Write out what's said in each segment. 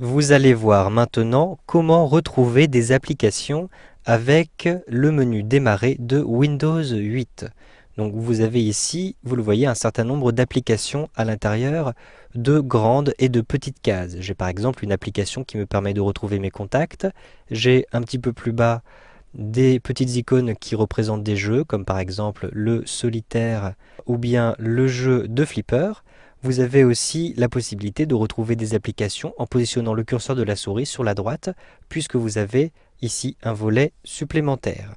Vous allez voir maintenant comment retrouver des applications avec le menu démarrer de Windows 8. Donc vous avez ici, vous le voyez, un certain nombre d'applications à l'intérieur de grandes et de petites cases. J'ai par exemple une application qui me permet de retrouver mes contacts. J'ai un petit peu plus bas des petites icônes qui représentent des jeux, comme par exemple le solitaire ou bien le jeu de flipper. Vous avez aussi la possibilité de retrouver des applications en positionnant le curseur de la souris sur la droite, puisque vous avez ici un volet supplémentaire.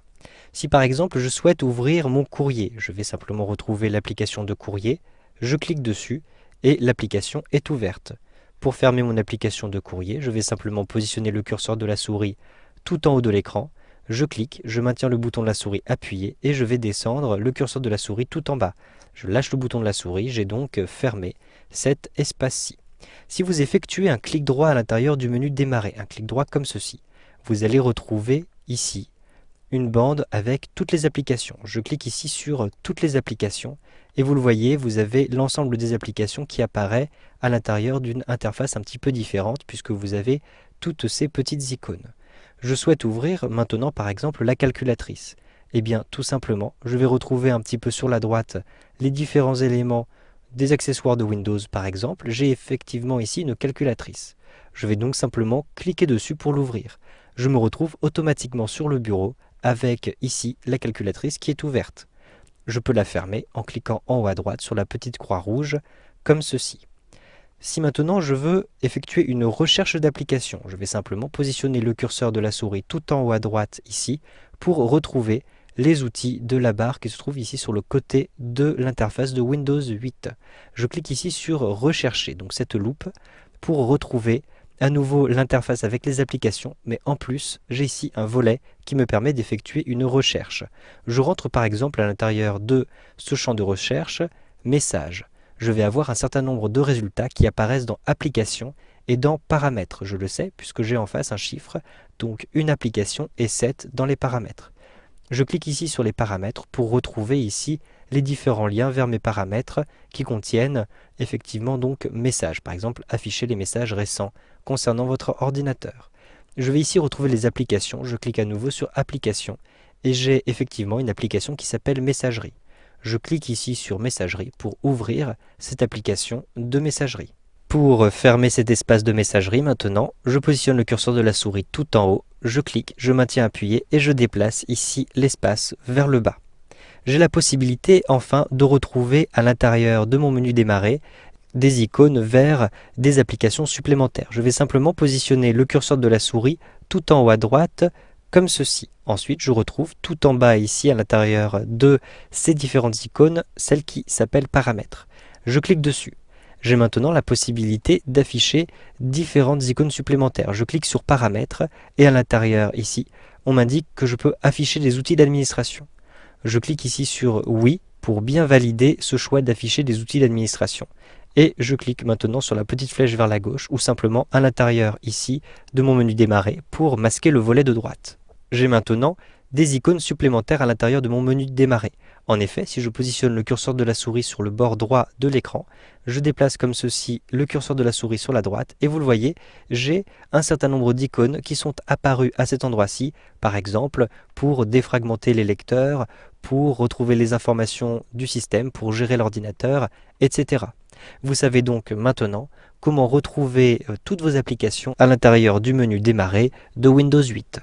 Si par exemple je souhaite ouvrir mon courrier, je vais simplement retrouver l'application de courrier, je clique dessus et l'application est ouverte. Pour fermer mon application de courrier, je vais simplement positionner le curseur de la souris tout en haut de l'écran, je clique, je maintiens le bouton de la souris appuyé et je vais descendre le curseur de la souris tout en bas. Je lâche le bouton de la souris, j'ai donc fermé cet espace-ci. Si vous effectuez un clic droit à l'intérieur du menu démarrer, un clic droit comme ceci, vous allez retrouver ici une bande avec toutes les applications. Je clique ici sur toutes les applications et vous le voyez, vous avez l'ensemble des applications qui apparaît à l'intérieur d'une interface un petit peu différente puisque vous avez toutes ces petites icônes. Je souhaite ouvrir maintenant par exemple la calculatrice. Eh bien tout simplement, je vais retrouver un petit peu sur la droite les différents éléments des accessoires de Windows par exemple. J'ai effectivement ici une calculatrice. Je vais donc simplement cliquer dessus pour l'ouvrir. Je me retrouve automatiquement sur le bureau avec ici la calculatrice qui est ouverte. Je peux la fermer en cliquant en haut à droite sur la petite croix rouge comme ceci. Si maintenant je veux effectuer une recherche d'application, je vais simplement positionner le curseur de la souris tout en haut à droite ici pour retrouver les outils de la barre qui se trouve ici sur le côté de l'interface de Windows 8. Je clique ici sur rechercher, donc cette loupe, pour retrouver à nouveau l'interface avec les applications, mais en plus j'ai ici un volet qui me permet d'effectuer une recherche. Je rentre par exemple à l'intérieur de ce champ de recherche, messages. Je vais avoir un certain nombre de résultats qui apparaissent dans applications et dans paramètres. Je le sais puisque j'ai en face un chiffre, donc une application est 7 dans les paramètres. Je clique ici sur les paramètres pour retrouver ici les différents liens vers mes paramètres qui contiennent effectivement donc messages. Par exemple, afficher les messages récents concernant votre ordinateur. Je vais ici retrouver les applications. Je clique à nouveau sur applications et j'ai effectivement une application qui s'appelle messagerie. Je clique ici sur messagerie pour ouvrir cette application de messagerie. Pour fermer cet espace de messagerie maintenant, je positionne le curseur de la souris tout en haut, je clique, je maintiens appuyé et je déplace ici l'espace vers le bas. J'ai la possibilité enfin de retrouver à l'intérieur de mon menu démarrer des icônes vers des applications supplémentaires. Je vais simplement positionner le curseur de la souris tout en haut à droite comme ceci. Ensuite, je retrouve tout en bas ici à l'intérieur de ces différentes icônes, celle qui s'appelle paramètres. Je clique dessus. J'ai maintenant la possibilité d'afficher différentes icônes supplémentaires. Je clique sur paramètres et à l'intérieur ici, on m'indique que je peux afficher des outils d'administration. Je clique ici sur oui pour bien valider ce choix d'afficher des outils d'administration. Et je clique maintenant sur la petite flèche vers la gauche ou simplement à l'intérieur ici de mon menu démarrer pour masquer le volet de droite. J'ai maintenant des icônes supplémentaires à l'intérieur de mon menu démarrer. En effet, si je positionne le curseur de la souris sur le bord droit de l'écran, je déplace comme ceci le curseur de la souris sur la droite et vous le voyez, j'ai un certain nombre d'icônes qui sont apparues à cet endroit-ci, par exemple pour défragmenter les lecteurs, pour retrouver les informations du système, pour gérer l'ordinateur, etc. Vous savez donc maintenant comment retrouver toutes vos applications à l'intérieur du menu démarrer de Windows 8.